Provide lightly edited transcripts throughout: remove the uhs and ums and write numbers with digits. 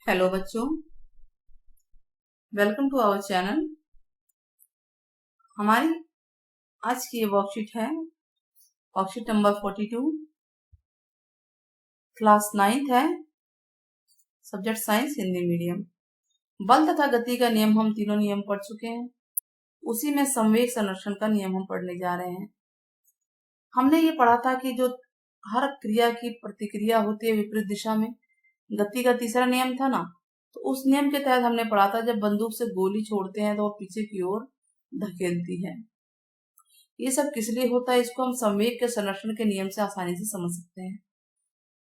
Hello बच्चों, welcome to our channel. हमारी आज की ये वर्कशीट है वर्कशीट नंबर 42, क्लास 9th है, सब्जेक्ट साइंस हिंदी मीडियम। बल तथा गति का नियम हम तीनों नियम पढ़ चुके हैं। उसी में संवेग संरक्षण का नियम हम पढ़ने जा रहे हैं। हमने ये पढ़ा था कि जो हर क्रिया की प्रतिक्रिया होती है विपरीत दिशा में, गति का तीसरा नियम था ना। तो उस नियम के तहत हमने पढ़ा था जब बंदूक से गोली छोड़ते हैं तो वो पीछे की ओर धकेलती है। ये सब किस लिए होता है, इसको हम संवेग के संरक्षण के नियम से आसानी से समझ सकते हैं,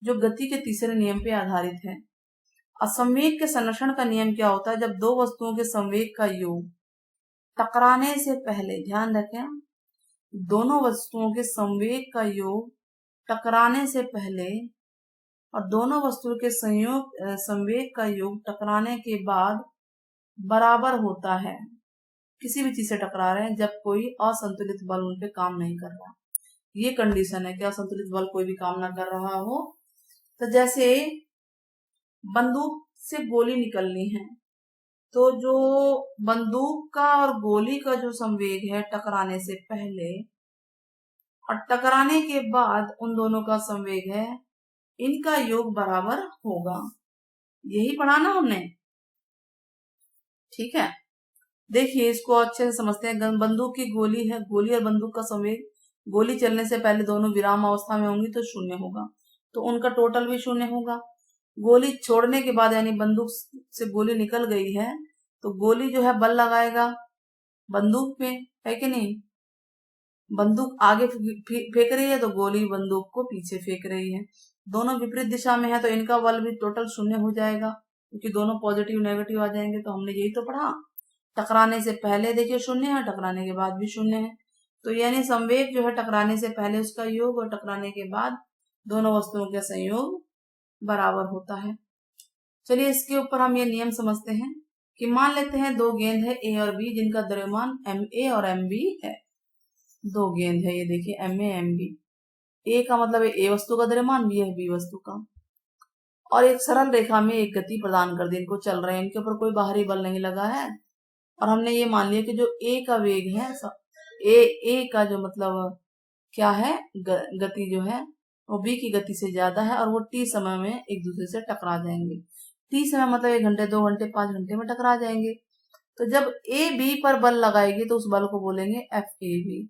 जो गति के तीसरे नियम पे आधारित है। असंवेग के संरक्षण का नियम क्या होता है? जब दो वस्तुओं के संवेग का योग टकराने से पहले, ध्यान रखें, दोनों वस्तुओं के संवेग का योग टकराने से पहले और दोनों वस्तुओं के संवेग का योग टकराने के बाद बराबर होता है। किसी भी चीज से टकरा रहे हैं जब कोई असंतुलित बल उन पे काम नहीं कर रहा, ये कंडीशन है कि असंतुलित बल कोई भी काम ना कर रहा हो। तो जैसे बंदूक से गोली निकलनी है, तो जो बंदूक का और गोली का जो संवेग है टकराने से पहले और टकराने के बाद उन दोनों का संवेग है, इनका योग बराबर होगा। यही पढ़ा ना हमने, ठीक है। देखिए इसको अच्छे से समझते हैं। बंदूक की गोली है, गोली और बंदूक का संवेग, गोली चलने से पहले दोनों विराम अवस्था में होंगी तो शून्य होगा, तो उनका टोटल भी शून्य होगा। गोली छोड़ने के बाद यानी बंदूक से गोली निकल गई है तो गोली जो है बल लगाएगा बंदूक पे, है कि नहीं। बंदूक आगे फेंक रही है तो गोली बंदूक को पीछे फेंक रही है। दोनों विपरीत दिशा में है तो इनका बल भी टोटल शून्य हो जाएगा, क्योंकि दोनों पॉजिटिव नेगेटिव आ जाएंगे। तो हमने यही तो पढ़ा, टकराने से पहले देखिए शून्य है, टकराने के बाद भी शून्य है। तो यानी संवेग जो है टकराने से पहले उसका योग और टकराने के बाद दोनों वस्तुओं का संयोग बराबर होता है। चलिए इसके ऊपर हम ये नियम समझते हैं कि मान लेते हैं दो गेंद है ए और बी, जिनका द्रव्यमान एम ए और एम बी है। दो गेंद है, ये देखिए एम ए एम बी। ए का मतलब है ए वस्तु का द्रव्यमान, बी है बी वस्तु का, और एक सरल रेखा में एक गति प्रदान कर दी। इनको चल रहे हैं, इनके ऊपर कोई बाहरी बल नहीं लगा है। और हमने ये मान लिया कि जो ए का वेग है, ए का जो मतलब क्या है, गति जो है वो बी की गति से ज्यादा है, और वो टी समय में एक दूसरे से टकरा जाएंगे। टी समय मतलब 1 घंटे 2 घंटे 5 घंटे में टकरा जाएंगे। तो जब ए बी पर बल लगाएगी तो उस बल को बोलेंगे एफ ए बी,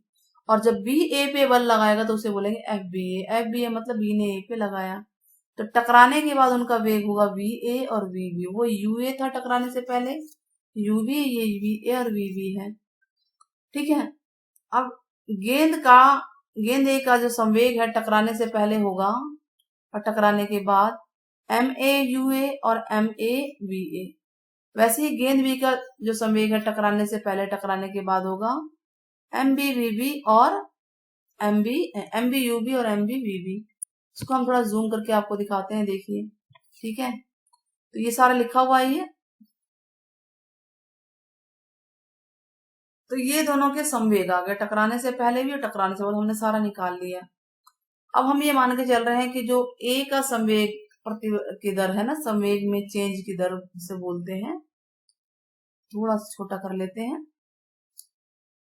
और जब बी ए पे बल लगाएगा तो उसे बोलेंगे एफ बी ए। एफ बी ए मतलब बी ने ए पे लगाया, तो टकराने के बाद उनका वेग होगा वी ए और वी बी। वो यू ए था टकराने से पहले, यू बी, ये वी ए और वी बी है, ठीक है। अब गेंद ए का जो संवेग है टकराने से पहले होगा और टकराने के बाद एम ए यू ए और एम ए वी ए। वैसे ही गेंद बी का जो संवेग है टकराने से पहले टकराने के बाद होगा एम बी वी बी और एम बी यू बी और एम बी वी बी। इसको हम थोड़ा जूम करके आपको दिखाते हैं, देखिए, ठीक है। तो ये सारा लिखा हुआ है। तो ये दोनों के संवेग आ गए, टकराने से पहले भी और टकराने से बाद, हमने सारा निकाल लिया। अब हम ये मान के चल रहे हैं कि जो ए का संवेग प्रति की दर है ना, संवेग में चेंज की दर से बोलते हैं, थोड़ा सा छोटा कर लेते हैं।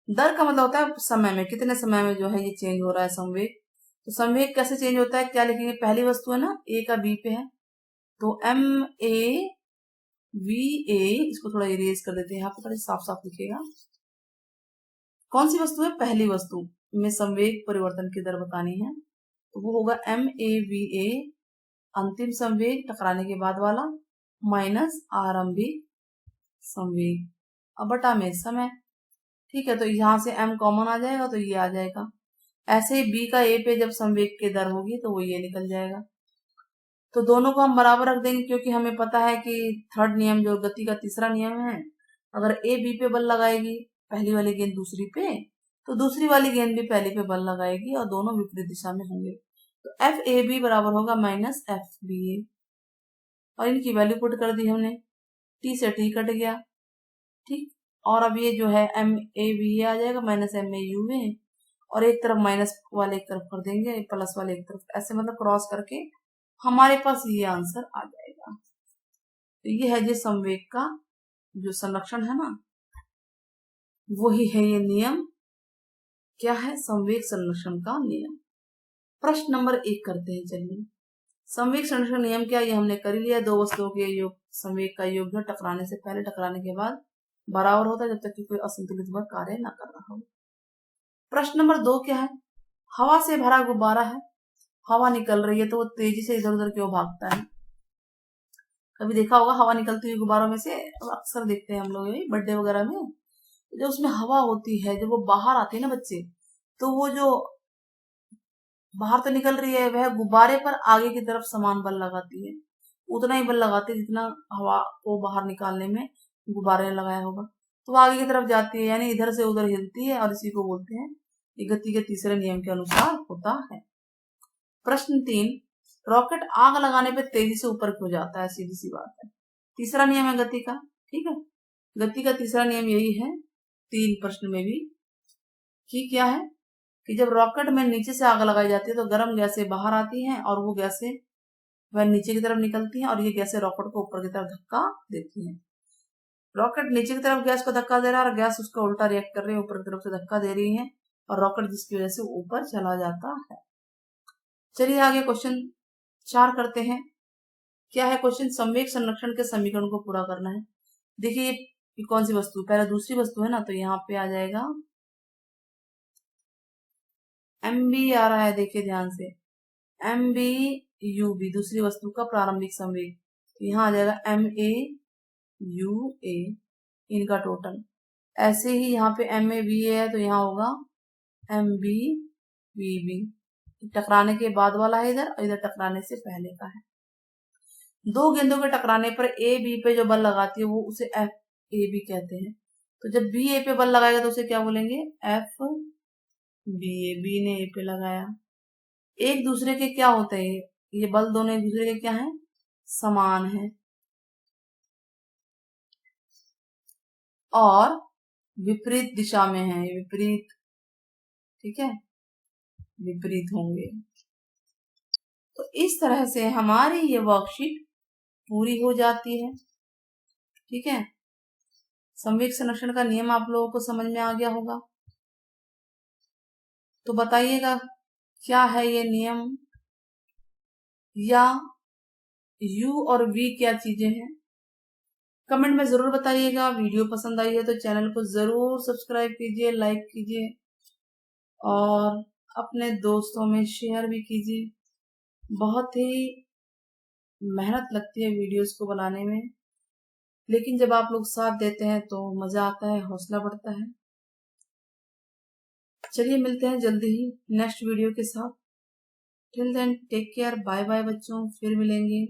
दर का मतलब होता है समय में, कितने समय में जो है ये चेंज हो रहा है संवेग। तो संवेग कैसे चेंज होता है, क्या लिखेंगे, पहली वस्तु है ना ए का बी पे है, तो एम ए वी ए, इसको थोड़ा इरेज कर देते हैं, यहाँ पे थोड़ा साफ साफ लिखेगा। कौन सी वस्तु है, पहली वस्तु में संवेग परिवर्तन की दर बतानी है, तो वो होगा एम ए वी ए अंतिम संवेग टकराने के बाद वाला माइनस आरंभिक संवेग, अब बटा में समय, ठीक है। तो यहां से m कॉमन आ जाएगा तो ये आ जाएगा। ऐसे ही b का a पे जब संवेग की दर होगी तो वो ये निकल जाएगा। तो दोनों को हम बराबर रख देंगे, क्योंकि हमें पता है कि थर्ड नियम जो गति का तीसरा नियम है, अगर a b पे बल लगाएगी, पहली वाली गेंद दूसरी पे, तो दूसरी वाली गेंद भी पहली पे बल लगाएगी और दोनों विपरीत दिशा में होंगे। तो एफ ए बी बराबर होगा माइनस एफ बी ए, और इनकी वैल्यू पुट कर दी हमने, टी से टी कट गया, ठीक। और अब ये जो है एम ए बी ए आ जाएगा minus M A U A, और एक तरफ माइनस वाले एक तरफ कर देंगे, प्लस वाले एक तरफ, ऐसे मतलब क्रॉस करके हमारे पास ये आंसर आ जाएगा। तो ये है जो संवेग का जो संरक्षण है ना, वही है ये नियम। क्या है? संवेग संरक्षण का नियम। प्रश्न नंबर 1 करते हैं। चलिए, संवेग संरक्षण नियम क्या? ये हमने कर लिया। दो वस्तुओं के योग संवेग का योग टकराने से पहले टकराने के बाद बराबर होता है जब तक कि कोई असंतुलित बल कार्य न कर रहा हो। प्रश्न नंबर 2 क्या है? हवा से भरा गुब्बारा है, हवा निकल रही है तो वो तेजी से इधर उधर क्यों भागता है? कभी देखा होगा हवा निकलती हुई गुब्बारों में से, अक्सर देखते हैं हम लोग बर्थडे वगैरह में, जब उसमें हवा होती है, जब वो बाहर आती है ना बच्चे, तो वो जो बाहर तो निकल रही है, वह गुब्बारे पर आगे की तरफ समान बल लगाती है, उतना ही बल लगाती है जितना हवा को बाहर निकालने में गुब्बारे ने लगाया होगा। तो वो आगे की तरफ जाती है, यानी इधर से उधर हिलती है, और इसी को बोलते हैं, ये गति के तीसरे नियम के अनुसार होता है। प्रश्न 3, रॉकेट आग लगाने पर तेजी से ऊपर क्यों जाता है? सीधी सी बात है, तीसरा नियम है गति का। ठीक है, गति का तीसरा नियम यही है 3 प्रश्न में भी, कि क्या है कि जब रॉकेट में नीचे से आग लगाई जाती है तो गर्म गैसें बाहर आती हैं और वो गैसें वह नीचे की तरफ निकलती हैं, और ये गैसें रॉकेट को ऊपर की तरफ धक्का देती हैं। रॉकेट नीचे की तरफ गैस को धक्का दे रहा है और गैस उसका उल्टा रिएक्ट कर रही है, ऊपर की तरफ से धक्का दे रही है, और रॉकेट जिसकी वजह से ऊपर चला जाता है। चलिए आगे क्वेश्चन 4 करते हैं। क्या है क्वेश्चन? संवेग संरक्षण के समीकरण को पूरा करना है। देखिए ये कौन सी वस्तु, पहले दूसरी वस्तु है ना, तो यहाँ पे आ जाएगा एम बी आ रहा है, देखिए ध्यान से, एम बी यू बी, दूसरी वस्तु का प्रारंभिक संवेग, यहाँ आ जाएगा एम ए यू ए, इनका टोटल। ऐसे ही यहाँ पे एम ए बी ए है तो यहाँ होगा एम बी वी बी, टकराने के बाद वाला है इधर, और इधर टकराने से पहले का है। दो गेंदों के टकराने पर ए बी पे जो बल लगाती है वो उसे एफ ए बी कहते हैं। तो जब बी ए पे बल लगाएगा तो उसे क्या बोलेंगे? एफ बी ए, बी ने ए पे लगाया। एक दूसरे के क्या होते हैं? ये बल दोनों एक दूसरे के क्या है? समान है, और विपरीत दिशा में है, विपरीत, ठीक है, विपरीत होंगे। तो इस तरह से हमारी ये वर्कशीट पूरी हो जाती है। ठीक है, संवेग संरक्षण का नियम आप लोगों को समझ में आ गया होगा। तो बताइएगा क्या है ये नियम, या यू और वी क्या चीजें हैं? कमेंट में जरूर बताइएगा। वीडियो पसंद आई है तो चैनल को जरूर सब्सक्राइब कीजिए, लाइक कीजिए, और अपने दोस्तों में शेयर भी कीजिए। बहुत ही मेहनत लगती है वीडियोस को बनाने में, लेकिन जब आप लोग साथ देते हैं तो मजा आता है, हौसला बढ़ता है। चलिए मिलते हैं जल्दी ही नेक्स्ट वीडियो के साथ। Till then take care, bye bye बच्चों, फिर मिलेंगे।